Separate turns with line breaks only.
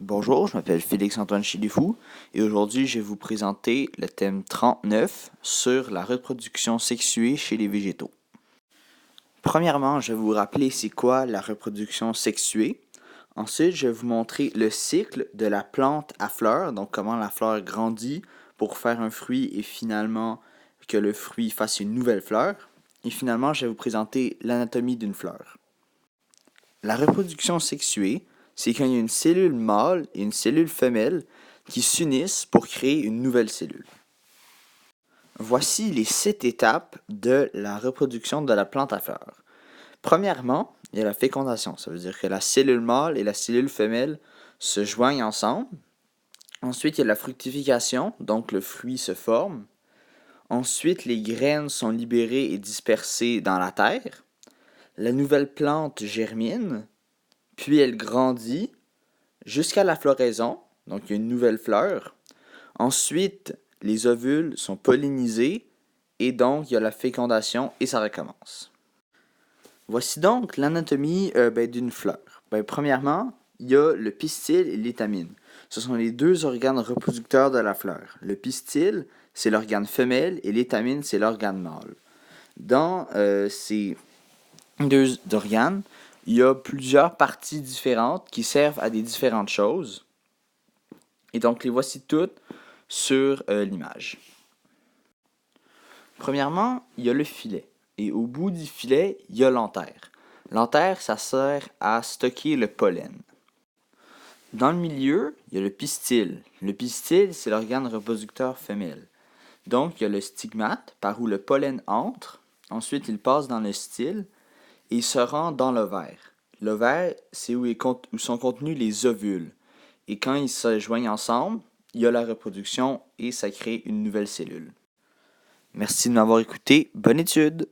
Bonjour, je m'appelle Félix-Antoine Chilifou et aujourd'hui je vais vous présenter le thème 39 sur la reproduction sexuée chez les végétaux. Premièrement, je vais vous rappeler c'est quoi la reproduction sexuée. Ensuite, je vais vous montrer le cycle de la plante à fleurs, donc comment la fleur grandit pour faire un fruit et finalement que le fruit fasse une nouvelle fleur. Et finalement, je vais vous présenter l'anatomie d'une fleur. La reproduction sexuée, c'est quand il y a une cellule mâle et une cellule femelle qui s'unissent pour créer une nouvelle cellule. Voici les 7 étapes de la reproduction de la plante à fleurs. Premièrement, il y a la fécondation. Ça veut dire que la cellule mâle et la cellule femelle se joignent ensemble. Ensuite, il y a la fructification, donc le fruit se forme. Ensuite, les graines sont libérées et dispersées dans la terre. La nouvelle plante germine, puis elle grandit jusqu'à la floraison, donc il y a une nouvelle fleur. Ensuite, les ovules sont pollinisés et donc il y a la fécondation et ça recommence. Voici donc l'anatomie d'une fleur. Premièrement, il y a le pistil et l'étamine. Ce sont les deux organes reproducteurs de la fleur. Le pistil, c'est l'organe femelle et l'étamine, c'est l'organe mâle. Dans ces deux organes, il y a plusieurs parties différentes qui servent à des différentes choses. Et donc, les voici toutes sur l'image. Premièrement, il y a le filet. Et au bout du filet, il y a l'antère. L'antère, ça sert à stocker le pollen. Dans le milieu, il y a le pistil. Le pistil, c'est l'organe reproducteur femelle. Donc, il y a le stigmate par où le pollen entre. Ensuite, il passe dans le style et il se rend dans l'ovaire. L'ovaire, c'est où sont contenus les ovules. Et quand ils se joignent ensemble, il y a la reproduction et ça crée une nouvelle cellule. Merci de m'avoir écouté. Bonne étude!